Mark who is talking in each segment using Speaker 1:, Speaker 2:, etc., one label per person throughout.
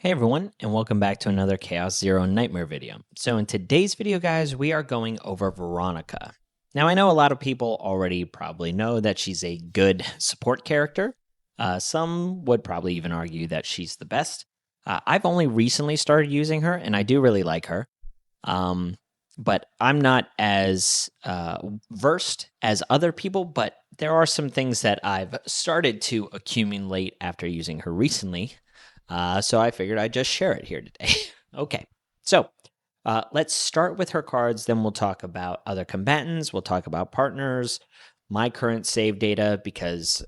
Speaker 1: Hey everyone, and welcome back to another Chaos Zero Nightmare video. So in today's video, guys, we are going over Veronica. Now, I know a lot of people already probably know that she's a good support character. Some would probably even argue that she's the best. I've only recently started using her, and I do really like her. But I'm not as versed as other people, but there are some things that I've started to accumulate after using her recently. So I figured I'd just share it here today. Okay, so let's start with her cards, then we'll talk about other combatants, we'll talk about partners, my current save data, because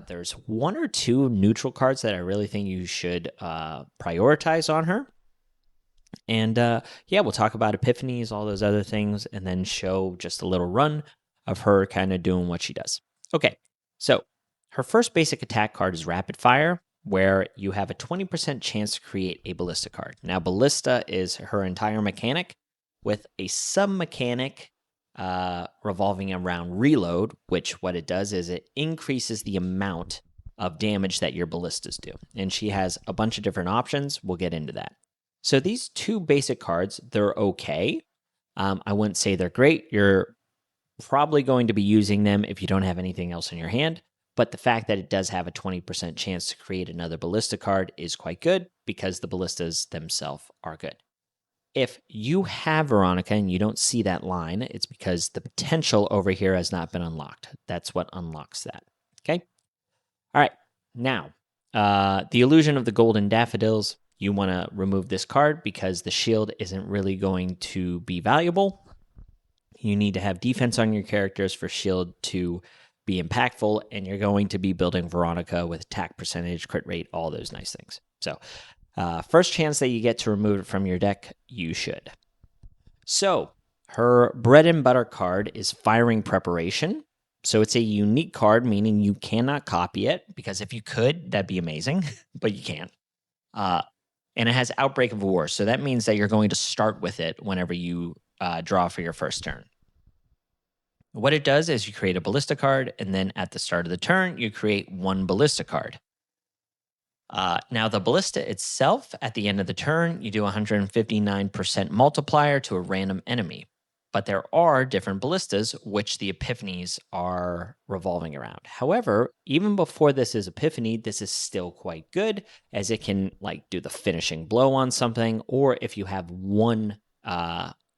Speaker 1: there's one or two neutral cards that I really think you should prioritize on her. And yeah, we'll talk about epiphanies, all those other things, and then show just a little run of her kind of doing what she does. Okay, so her first basic attack card is Rapid Fire, where you have a 20% chance to create a Ballista card. Now, Ballista is her entire mechanic with a sub-mechanic revolving around Reload, which what it does is it increases the amount of damage that your Ballistas do. And she has a bunch of different options. We'll get into that. So these two basic cards, they're okay. I wouldn't say they're great. You're probably going to be using them if you don't have anything else in your hand. But the fact that it does have a 20% chance to create another Ballista card is quite good because the Ballistas themselves are good. If you have Veronica and you don't see that line, it's because the potential over here has not been unlocked. That's what unlocks that. Okay? All right. Now, the Illusion of the Golden Daffodils. You want to remove this card because the shield isn't really going to be valuable. You need to have defense on your characters for shield to be impactful, and you're going to be building Veronica with attack percentage, crit rate, all those nice things. So first chance that you get to remove it from your deck, you should. So her bread and butter card is Firing Preparation. So it's a unique card, meaning you cannot copy it, because if you could, that'd be amazing, but you can't. And it has Outbreak of War, so that means that you're going to start with it whenever you draw for your first turn. What it does is you create a Ballista card, and then at the start of the turn, you create one Ballista card. Now, the Ballista itself, at the end of the turn, you do 159% multiplier to a random enemy. But there are different Ballistas, which the Epiphanies are revolving around. However, even before this is Epiphany, this is still quite good, as it can like do the finishing blow on something, or if you have one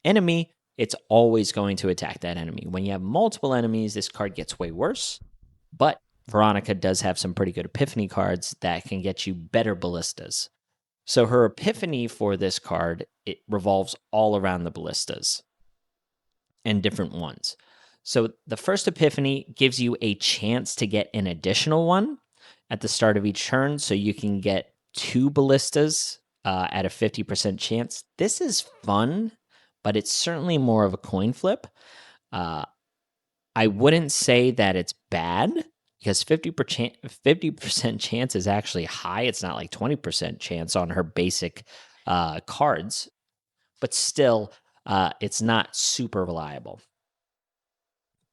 Speaker 1: enemy, it's always going to attack that enemy. When you have multiple enemies, this card gets way worse, but Veronica does have some pretty good Epiphany cards that can get you better Ballistas. So her Epiphany for this card, it revolves all around the Ballistas and different ones. So the first Epiphany gives you a chance to get an additional one at the start of each turn, so you can get two Ballistas at a 50% chance. This is fun, but it's certainly more of a coin flip. I wouldn't say that it's bad, because 50% chance is actually high. It's not like 20% chance on her basic cards, but still, it's not super reliable.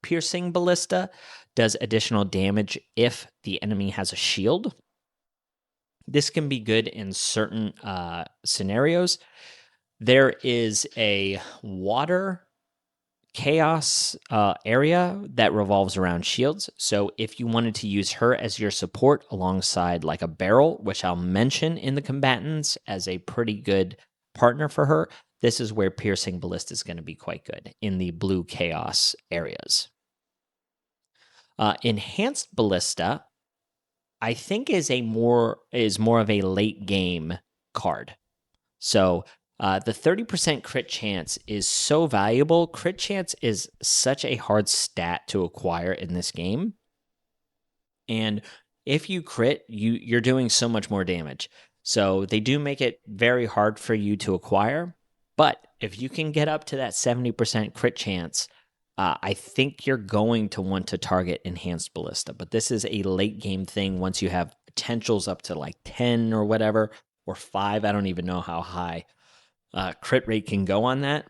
Speaker 1: Piercing Ballista does additional damage if the enemy has a shield. This can be good in certain scenarios. There is a water chaos area that revolves around shields. So if you wanted to use her as your support alongside like a barrel, which I'll mention in the combatants as a pretty good partner for her, this is where Piercing Ballista is going to be quite good in the blue chaos areas. Enhanced Ballista, I think, is more of a late game card. So the 30% crit chance is so valuable. Crit chance is such a hard stat to acquire in this game. And if you crit, you're doing so much more damage. So they do make it very hard for you to acquire. But if you can get up to that 70% crit chance, I think you're going to want to target Enhanced Ballista. But this is a late game thing once you have potentials up to like 10 or whatever, or 5. I don't even know how high crit rate can go on that.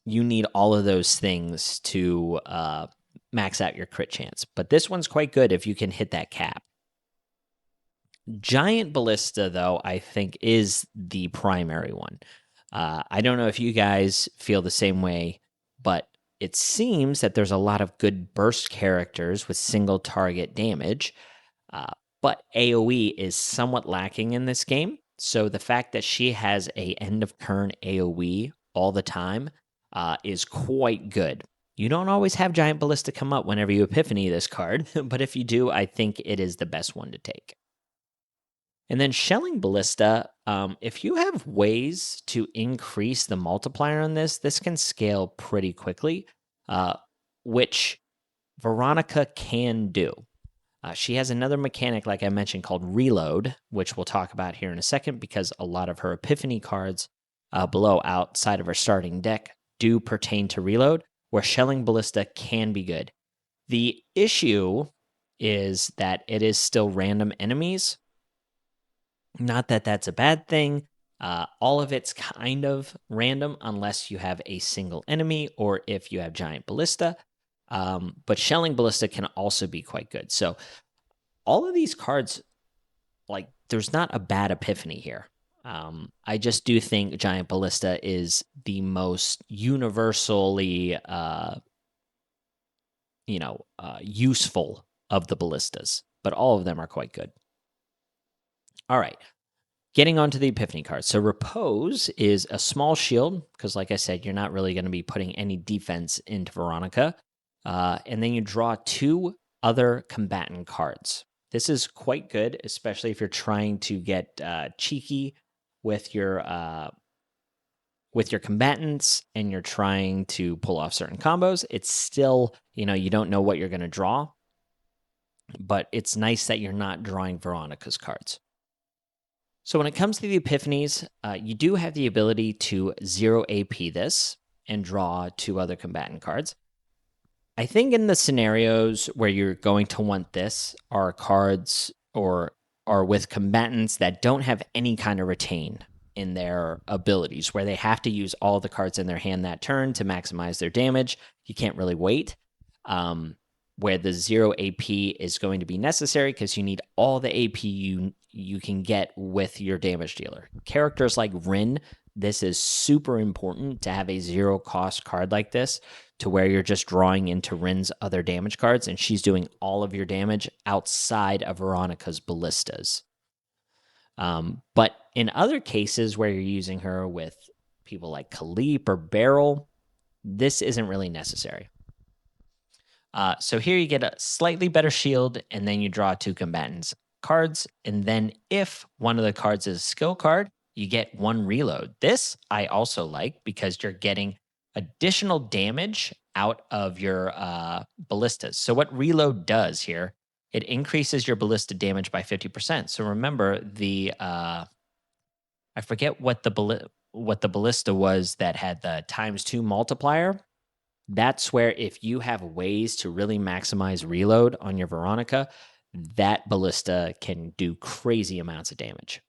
Speaker 1: You need all of those things to max out your crit chance. But this one's quite good if you can hit that cap. Giant Ballista, though, I think is the primary one. I don't know if you guys feel the same way, but it seems that there's a lot of good burst characters with single target damage, uh, but AoE is somewhat lacking in this game. So the fact that she has a end of turn AoE all the time is quite good. You don't always have Giant Ballista come up whenever you Epiphany this card, but if you do, I think it is the best one to take. And then Shelling Ballista, if you have ways to increase the multiplier on this can scale pretty quickly, which Veronica can do. She has another mechanic, like I mentioned, called Reload, which we'll talk about here in a second because a lot of her Epiphany cards below outside of her starting deck do pertain to Reload, where Shelling Ballista can be good. The issue is that it is still random enemies. Not that that's a bad thing. All of it's kind of random unless you have a single enemy or if you have Giant Ballista. But Shelling Ballista can also be quite good. So all of these cards, like, there's not a bad Epiphany here. I just do think Giant Ballista is the most universally, useful of the ballistas. But all of them are quite good. All right. Getting on to the Epiphany cards. So Repose is a small shield, because like I said, you're not really going to be putting any defense into Veronica. And then you draw 2 other combatant cards. This is quite good, especially if you're trying to get cheeky with your combatants and you're trying to pull off certain combos. It's still, you don't know what you're going to draw, but it's nice that you're not drawing Veronica's cards. So when it comes to the Epiphanies, you do have the ability to 0 AP this and draw 2 other combatant cards. I think in the scenarios where you're going to want this are cards or are with combatants that don't have any kind of retain in their abilities, where they have to use all the cards in their hand that turn to maximize their damage. You can't really wait. Where the 0 AP is going to be necessary because you need all the AP you can get with your damage dealer. Characters like Rin, this is super important to have a 0 cost card like this, to where you're just drawing into Rin's other damage cards and she's doing all of your damage outside of Veronica's ballistas. But in other cases where you're using her with people like Khalip or Beryl, this isn't really necessary. So here you get a slightly better shield, and then you draw 2 combatants cards. And then if one of the cards is a skill card, you get 1 reload. This I also like because you're getting additional damage out of your ballistas. So what reload does here, it increases your ballista damage by 50%. So remember I forget what the ballista was that had the ×2 multiplier. That's where if you have ways to really maximize reload on your Veronica, that ballista can do crazy amounts of damage.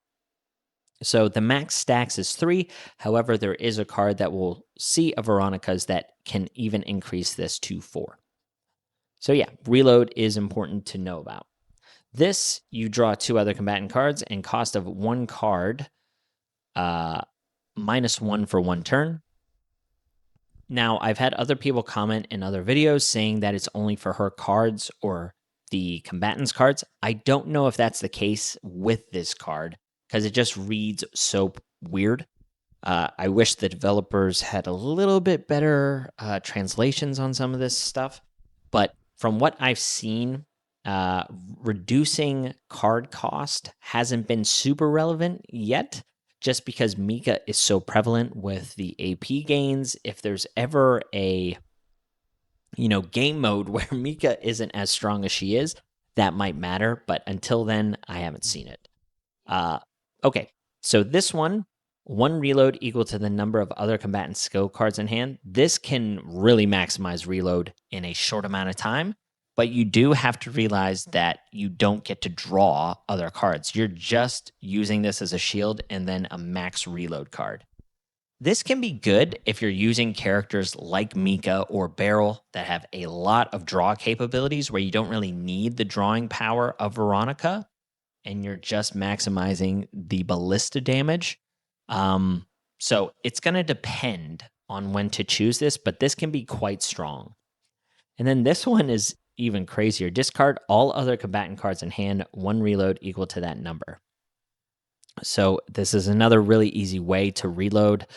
Speaker 1: So the max stacks is 3. However, there is a card that will see a Veronica's that can even increase this to 4. So yeah, reload is important to know about. This, you draw 2 other combatant cards and cost of 1 card, -1 for 1 turn. Now, I've had other people comment in other videos saying that it's only for her cards or the combatants cards. I don't know if that's the case with this card because it just reads so weird. I wish the developers had a little bit better translations on some of this stuff. But from what I've seen, reducing card cost hasn't been super relevant yet, just because Mika is so prevalent with the AP gains. If there's ever a game mode where Mika isn't as strong as she is, that might matter. But until then, I haven't seen it. Okay, so this one reload equal to the number of other combatant skill cards in hand. This can really maximize reload in a short amount of time, but you do have to realize that you don't get to draw other cards. You're just using this as a shield and then a max reload card. This can be good if you're using characters like Mika or Beryl that have a lot of draw capabilities where you don't really need the drawing power of Veronica. and you're just maximizing the ballista damage. So it's going to depend on when to choose this, but this can be quite strong. And then this one is even crazier. Discard all other combatant cards in hand, 1 reload equal to that number. So this is another really easy way to reload.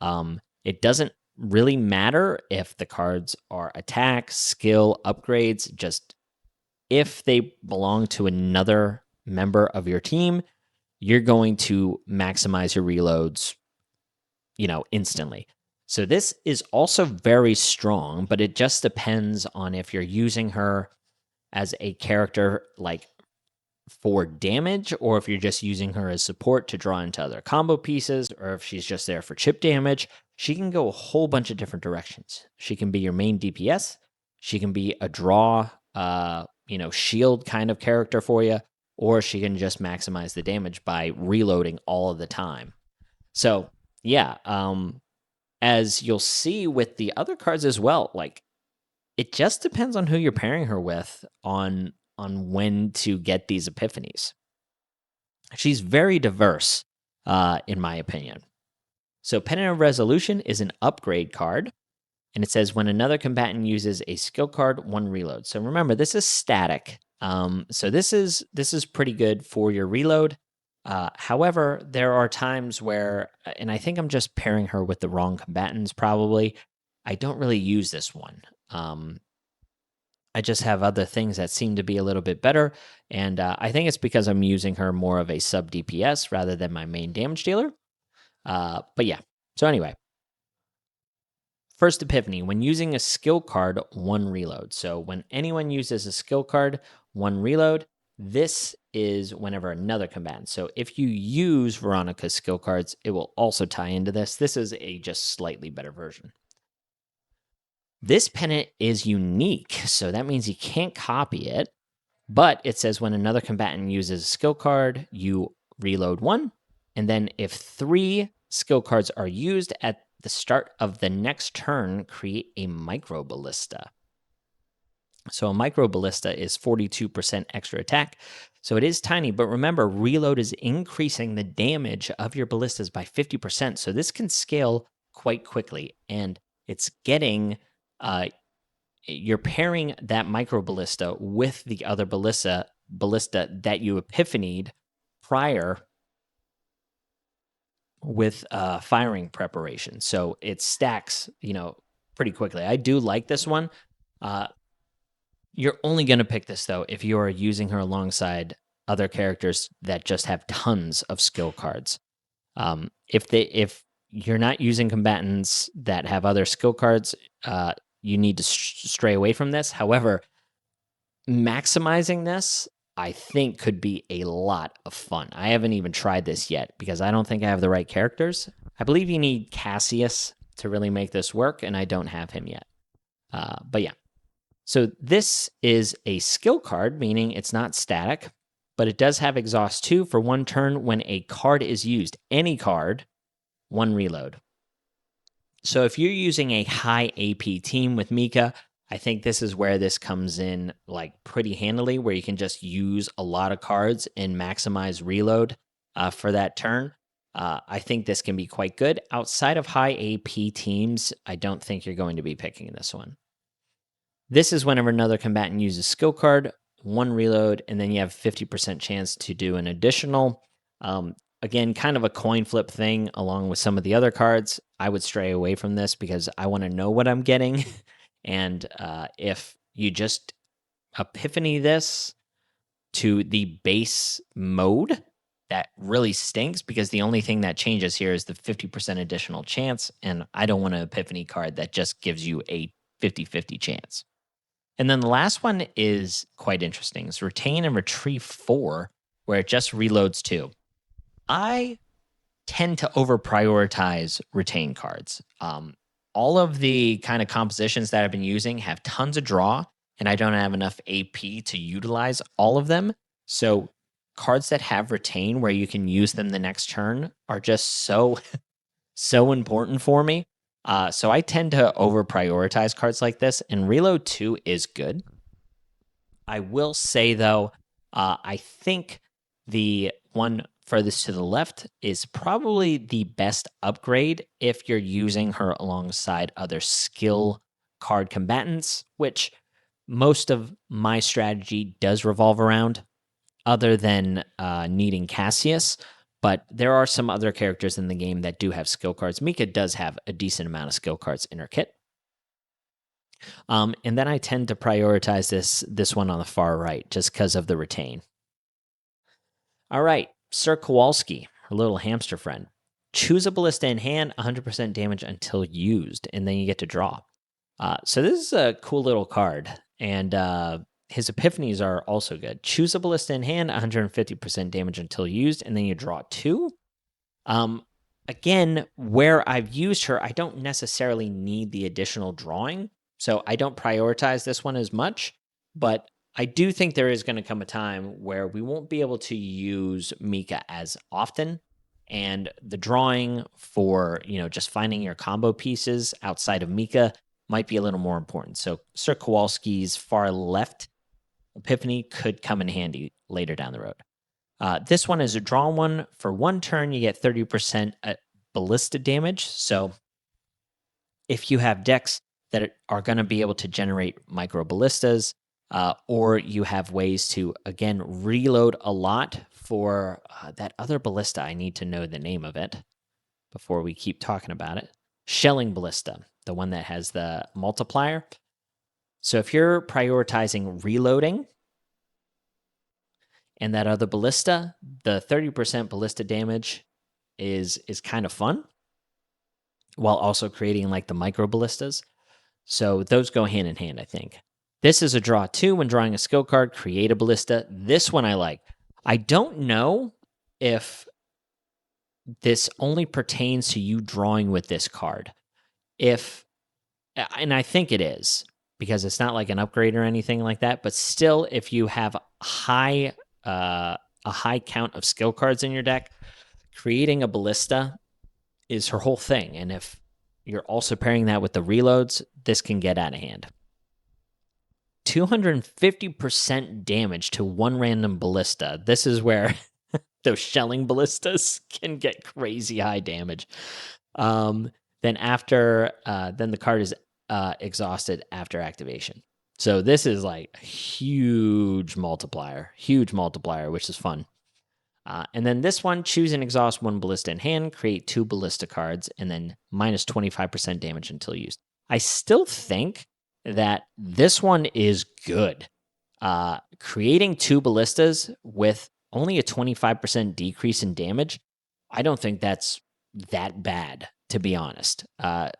Speaker 1: It doesn't really matter if the cards are attack, skill, upgrades, just if they belong to another member of your team, you're going to maximize your reloads, instantly. So this is also very strong, but it just depends on if you're using her as a character like for damage, or if you're just using her as support to draw into other combo pieces, or if she's just there for chip damage. She can go a whole bunch of different directions. She can be your main DPS. She can be a draw, shield kind of character for you, or she can just maximize the damage by reloading all of the time. So yeah, as you'll see with the other cards as well, like it just depends on who you're pairing her with on when to get these epiphanies. She's very diverse, in my opinion. So Pennant of Resolution is an upgrade card, and it says when another combatant uses a skill card, 1 reload. So remember, this is static. So this is pretty good for your reload. However, there are times where, and I think I'm just pairing her with the wrong combatants probably, I don't really use this one. I just have other things that seem to be a little bit better, and I think it's because I'm using her more of a sub DPS rather than my main damage dealer. But yeah, so anyway. First epiphany, when using a skill card, 1 reload. So when anyone uses a skill card, 1 reload, this is whenever another combatant. So if you use Veronica's skill cards, it will also tie into this. This is a just slightly better version. This pennant is unique, so that means you can't copy it, but it says when another combatant uses a skill card, you reload 1, and then if 3 skill cards are used at the start of the next turn, create a micro ballista. So a micro ballista is 42% extra attack, so it is tiny, but remember, reload is increasing the damage of your ballistas by 50%, so this can scale quite quickly, and it's getting... you're pairing that micro ballista with the other ballista that you epiphanied prior with firing preparation. So it stacks, pretty quickly. I do like this one. You're only going to pick this, though, if you are using her alongside other characters that just have tons of skill cards. If you're not using combatants that have other skill cards, you need to stray away from this. However, maximizing this, I think, could be a lot of fun. I haven't even tried this yet because I don't think I have the right characters. I believe you need Cassius to really make this work, and I don't have him yet. But yeah. So this is a skill card, meaning it's not static, but it does have Exhaust 2 for 1 turn when a card is used. Any card, 1 reload. So if you're using a high AP team with Mika, I think this is where this comes in like pretty handily, where you can just use a lot of cards and maximize reload for that turn. I think this can be quite good. Outside of high AP teams, I don't think you're going to be picking this one. This is whenever another combatant uses skill card, 1 reload, and then you have 50% chance to do an additional. Again, kind of a coin flip thing along with some of the other cards. I would stray away from this because I want to know what I'm getting. And if you just epiphany this to the base mode, that really stinks because the only thing that changes here is the 50% additional chance. And I don't want an epiphany card that just gives you a 50-50 chance. And then the last one is quite interesting. It's Retain and Retrieve 4, where it just reloads 2. I tend to over-prioritize retain cards. All of the kind of compositions that I've been using have tons of draw, and I don't have enough AP to utilize all of them. So cards that have retain where you can use them the next turn are just so important for me. So I tend to over-prioritize cards like this, and Reload 2 is good. I will say, though, I think The one furthest to the left is probably the best upgrade if you're using her alongside other skill card combatants, which most of my strategy does revolve around, other than needing Cassius. But there are some other characters in the game that do have skill cards. Mika does have a decent amount of skill cards in her kit. And then I tend to prioritize this one on the far right just because of the retain. All right, Sir Kowalski, her little hamster friend. Choose a ballista in hand, 100% damage until used, and then you get to draw. So this is a cool little card, and his epiphanies are also good. Choose a ballista in hand, 150% damage until used, and then you draw 2. Again, where I've used her, I don't necessarily need the additional drawing, so I don't prioritize this one as much, but I do think there is going to come a time where we won't be able to use Mika as often, and the drawing for, just finding your combo pieces outside of Mika might be a little more important. So Sir Kowalski's far left epiphany could come in handy later down the road. This one is a draw one. For 1 turn, you get 30% ballista damage. So if you have decks that are going to be able to generate micro ballistas, or you have ways to, again, reload a lot for that other ballista. I need to know the name of it before we keep talking about it. Shelling ballista, the one that has the multiplier. So if you're prioritizing reloading and that other ballista, the 30% ballista damage is kind of fun, while also creating like the micro ballistas. So those go hand in hand, I think. This is a draw 2. When drawing a skill card, create a ballista. This one I like. I don't know if this only pertains to you drawing with this card. And I think it is, because it's not like an upgrade or anything like that, but still, if you have a high count of skill cards in your deck, creating a ballista is her whole thing. And if you're also pairing that with the reloads, this can get out of hand. 250% damage to 1 random ballista. This is where those shelling ballistas can get crazy high damage. Then the card is exhausted after activation. So this is like a huge multiplier, which is fun. And then this one, choose and exhaust 1 ballista in hand, create 2 ballista cards, and then minus 25% damage until used. I still think that this one is good. Creating 2 ballistas with only a 25% decrease in damage, I don't think that's that bad, to be honest. To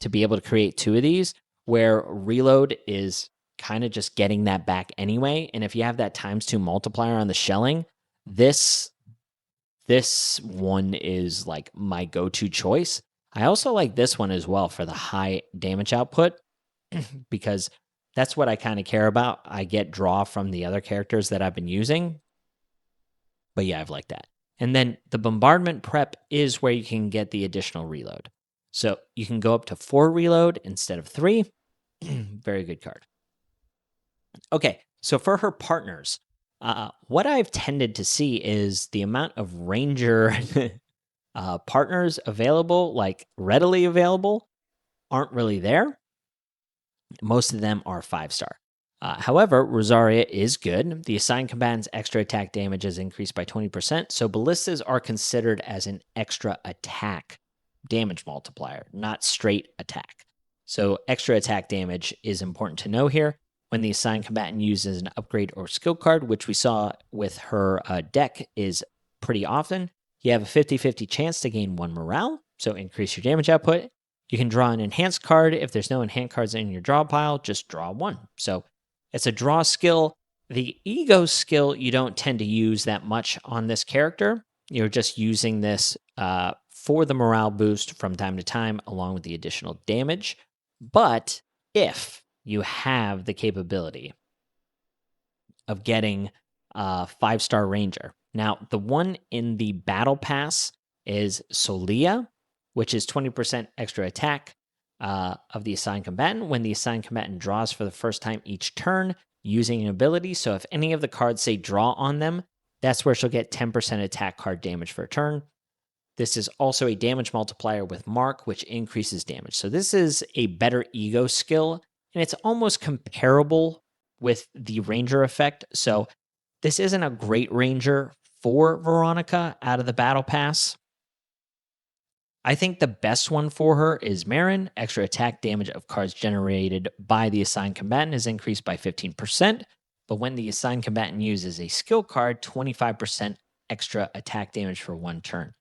Speaker 1: be able to create 2 of these, where reload is kind of just getting that back anyway, and if you have that ×2 multiplier on the shelling, this one is like my go-to choice. I also like this one as well for the high damage output, because that's what I kind of care about. I get draw from the other characters that I've been using. But yeah, I've liked that. And then the bombardment prep is where you can get the additional reload. So you can go up to 4 reload instead of 3. Very good card. Okay, so for her partners, what I've tended to see is the amount of ranger partners available, like readily available, aren't really there. Most of them are 5-star. However, Rosaria is good. The assigned combatant's extra attack damage is increased by 20%, so ballistas are considered as an extra attack damage multiplier, not straight attack. So extra attack damage is important to know here. When the assigned combatant uses an upgrade or skill card, which we saw with her deck is pretty often, you have a 50-50 chance to gain 1 morale, so increase your damage output. You can draw an enhanced card. If there's no enhanced cards in your draw pile, just draw 1. So it's a draw skill. The ego skill you don't tend to use that much on this character. You're just using this for the morale boost from time to time, along with the additional damage. But if you have the capability of getting a 5-star ranger. Now, the one in the battle pass is Solia, which is 20% extra attack of the assigned combatant when the assigned combatant draws for the first time each turn using an ability. So if any of the cards say draw on them, That's where she'll get 10% attack card damage for a turn. This is also a damage multiplier with Mark, which increases damage. So this is a better ego skill, and it's almost comparable with the Ranger effect. So this isn't a great Ranger for Veronica out of the Battle Pass. I think the best one for her is Marin. Extra attack damage of cards generated by the assigned combatant is increased by 15%, but when the assigned combatant uses a skill card, 25% extra attack damage for one turn.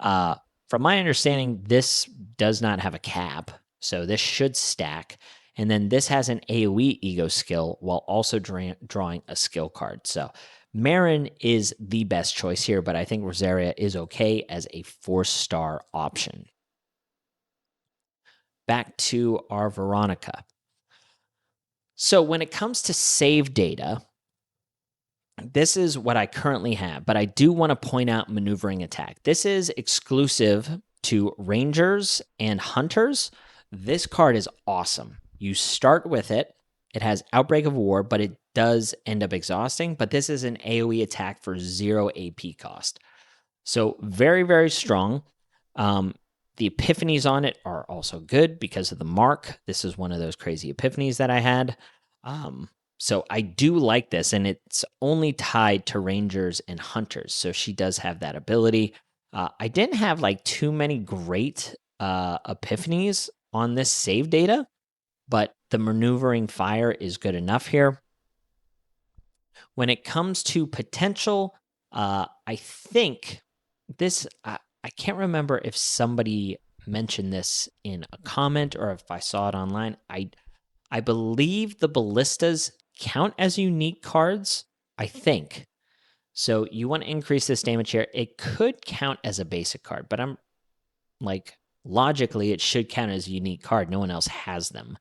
Speaker 1: From my understanding, this does not have a cap, so this should stack. And then this has an AoE ego skill while also drawing a skill card. So Marin is the best choice here, but I think Rosaria is okay as a 4-star option. Back to our Veronica. So when it comes to save data, this is what I currently have, but I do want to point out maneuvering attack. This is exclusive to Rangers and Hunters. This card is awesome. You start with it. It has Outbreak of War, but it does end up exhausting. But this is an AoE attack for 0 AP cost. So very, very strong. The epiphanies on it are also good because of the Mark. This is one of those crazy epiphanies that I had. So I do like this, and it's only tied to Rangers and Hunters. So she does have that ability. I didn't have like too many great epiphanies on this save data, but the maneuvering fire is good enough here. When it comes to potential, I think this, I can't remember if somebody mentioned this in a comment or if I saw it online. I believe the ballistas count as unique cards, I think. So you want to increase this damage here. It could count as a basic card, but I'm like, logically, it should count as a unique card. No one else has them.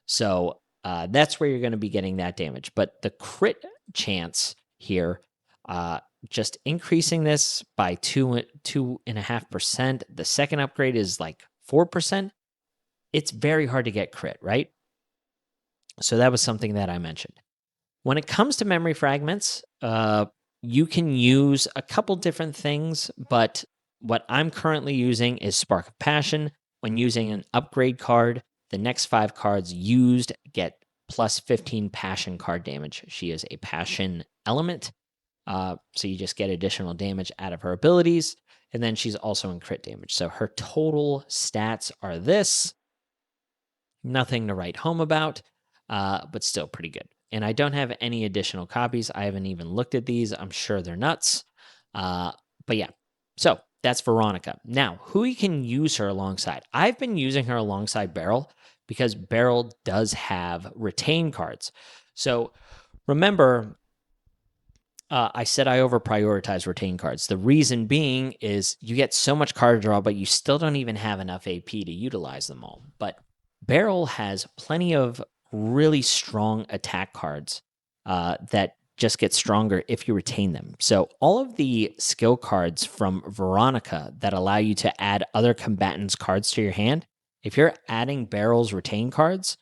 Speaker 1: So that's where you're going to be getting that damage. But the crit chance here, just increasing this by 2.5%. The second upgrade is like 4%. It's very hard to get crit, right? So that was something that I mentioned. When it comes to memory fragments, you can use a couple different things, but what I'm currently using is Spark of Passion. When using an upgrade card, the next 5 cards used get plus 15 passion card damage. She is a passion element, so you just get additional damage out of her abilities, and then she's also in crit damage. So her total stats are this. Nothing to write home about, but still pretty good. And I don't have any additional copies. I haven't even looked at these. I'm sure they're nuts. But yeah, so that's Veronica. Now, who you can use her alongside? I've been using her alongside Beryl because Beryl does have retain cards. So remember, I said I over-prioritize retain cards. The reason being is you get so much card draw, but you still don't even have enough AP to utilize them all. But Beryl has plenty of really strong attack cards that just get stronger if you retain them. So all of the skill cards from Veronica that allow you to add other combatants' cards to your hand, if you're adding Beryl's retain cards,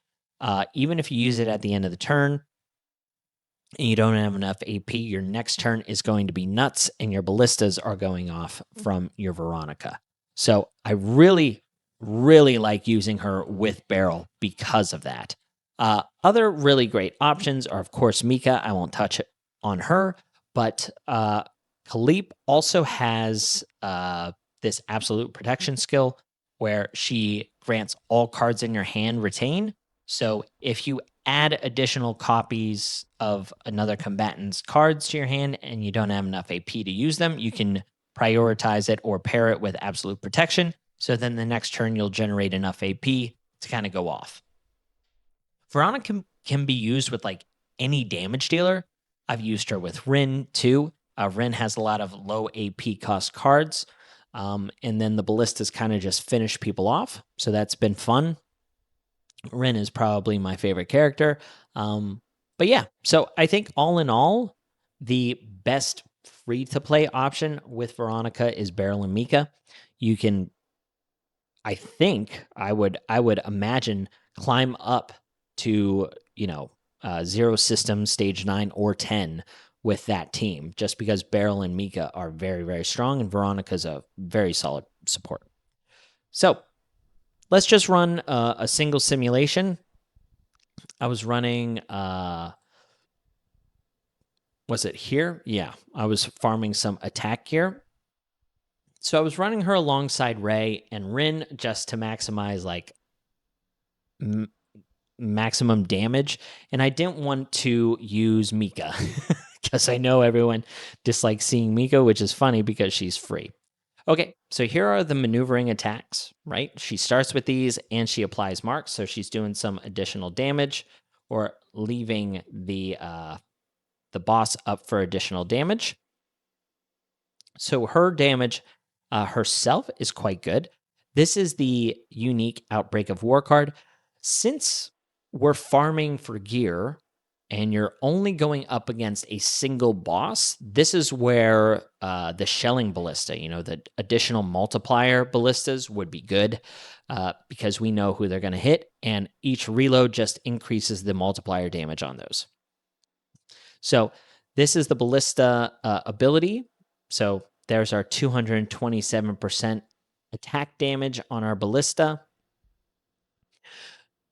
Speaker 1: even if you use it at the end of the turn and you don't have enough AP, your next turn is going to be nuts and your ballistas are going off from your Veronica. So I really like using her with Beryl because of that. Other really great options are, of course, Mika. I won't touch it on her, but Khalip also has this absolute protection skill where she grants all cards in your hand retain. So if you add additional copies of another combatant's cards to your hand and you don't have enough AP to use them, you can prioritize it or pair it with absolute protection. So then the next turn you'll generate enough AP to kind of go off. Veronica can be used with like any damage dealer. I've used her with Rin too. Rin has a lot of low AP cost cards. And then the ballistas kind of just finish people off. So that's been fun. Rin is probably my favorite character. But yeah, so I think all in all, the best free-to-play option with Veronica is Beryl and Mika. You can, I think, I would imagine, climb up to, Zero System, Stage 9 or 10 with that team, just because Beryl and Mika are very, very strong, and Veronica's a very solid support. So let's just run a single simulation. I was running, was it here? Yeah, I was farming some attack gear. So I was running her alongside Ray and Rin just to maximize like maximum damage, and I didn't want to use Mika because I know everyone dislikes seeing Mika, which is funny because she's free. Okay, so here are the maneuvering attacks, right? She starts with these and she applies marks, so she's doing some additional damage or leaving the boss up for additional damage. So her damage herself is quite good. This is the unique Outbreak of War card. Since we're farming for gear and you're only going up against a single boss, this is where the shelling ballista, the additional multiplier ballistas would be good because we know who they're going to hit, and each reload just increases the multiplier damage on those. So this is the ballista ability. So there's our 227% attack damage on our ballista.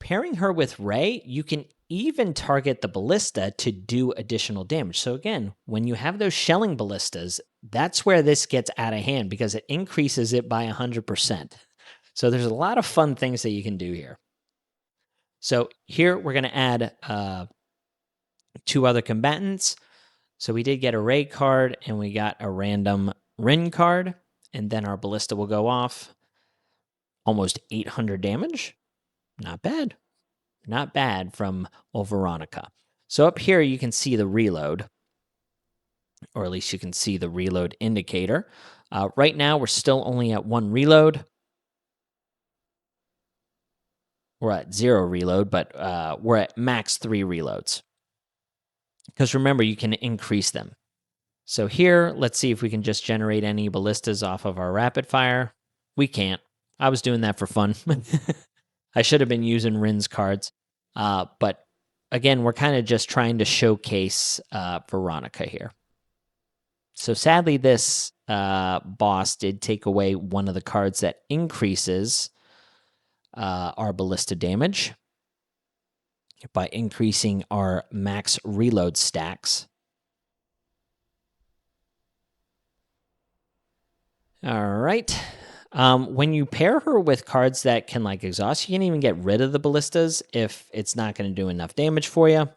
Speaker 1: Pairing her with Ray, you can even target the ballista to do additional damage. So again, when you have those shelling ballistas, that's where this gets out of hand because it increases it by 100%. So there's a lot of fun things that you can do here. So here we're going to add 2 other combatants. So we did get a Ray card and we got a random Rin card, and then our ballista will go off. Almost 800 damage. Not bad. Not bad from Veronica. So up here you can see the reload, or at least you can see the reload indicator. Right now we're still only at 1 reload. We're at 0 reload, but we're at max 3 reloads. Because remember, you can increase them. So here, let's see if we can just generate any ballistas off of our rapid fire. We can't. I was doing that for fun. I should have been using Rin's cards. But again, we're kind of just trying to showcase Veronica here. So sadly, this boss did take away one of the cards that increases our ballista damage by increasing our max reload stacks. All right. When you pair her with cards that can like exhaust, you can even get rid of the ballistas if it's not going to do enough damage for you.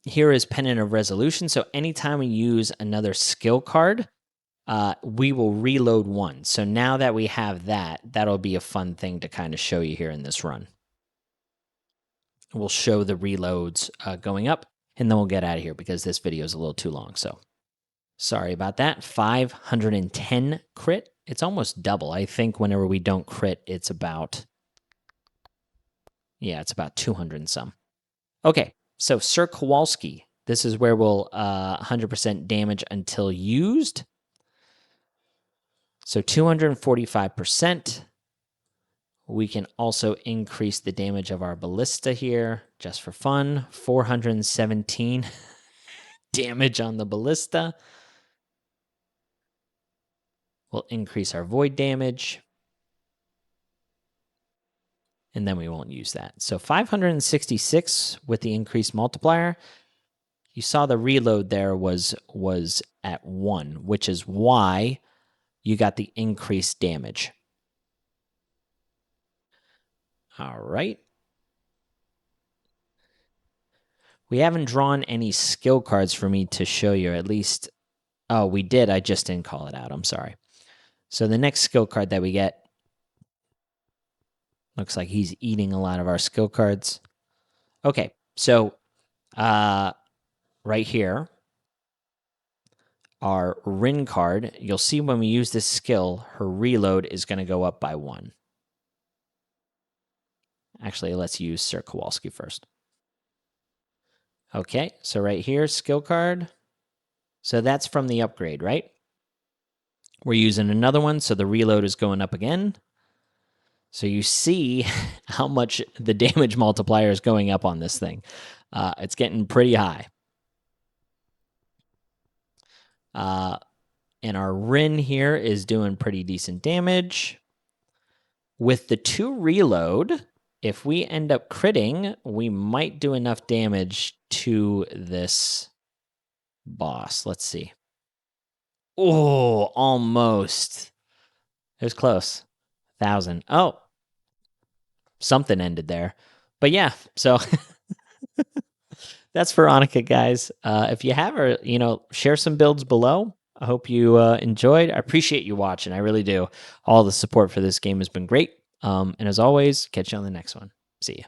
Speaker 1: Here is Pennant of Resolution. So anytime we use another skill card, we will reload 1. So now that we have that, that'll be a fun thing to kind of show you here in this run. We'll show the reloads going up, and then we'll get out of here because this video is a little too long. So sorry about that. 510 crit. It's almost double. I think whenever we don't crit, it's about 200 and some. Okay, so Sir Kowalski. This is where we'll 100% damage until used. So 245%. We can also increase the damage of our ballista here just for fun. 417 damage on the ballista. We'll increase our void damage. And then we won't use that. So 566 with the increased multiplier. You saw the reload there was at 1, which is why you got the increased damage. All right. We haven't drawn any skill cards for me to show you, at least. Oh, we did. I just didn't call it out. I'm sorry. So the next skill card that we get looks like he's eating a lot of our skill cards. Okay, so right here, our Rin card, you'll see when we use this skill, her reload is going to go up by 1. Actually, let's use Sir Kowalski first. Okay, so right here, skill card. So that's from the upgrade, right? We're using another one, so the reload is going up again. So you see how much the damage multiplier is going up on this thing. It's getting pretty high. And our Rin here is doing pretty decent damage. With the 2 reload, if we end up critting, we might do enough damage to this boss. Let's see. Oh, almost. It was close. 1,000. Oh, something ended there. But yeah, so that's Veronica, guys. If you have her, share some builds below. I hope you enjoyed. I appreciate you watching. I really do. All the support for this game has been great. And as always, catch you on the next one. See ya.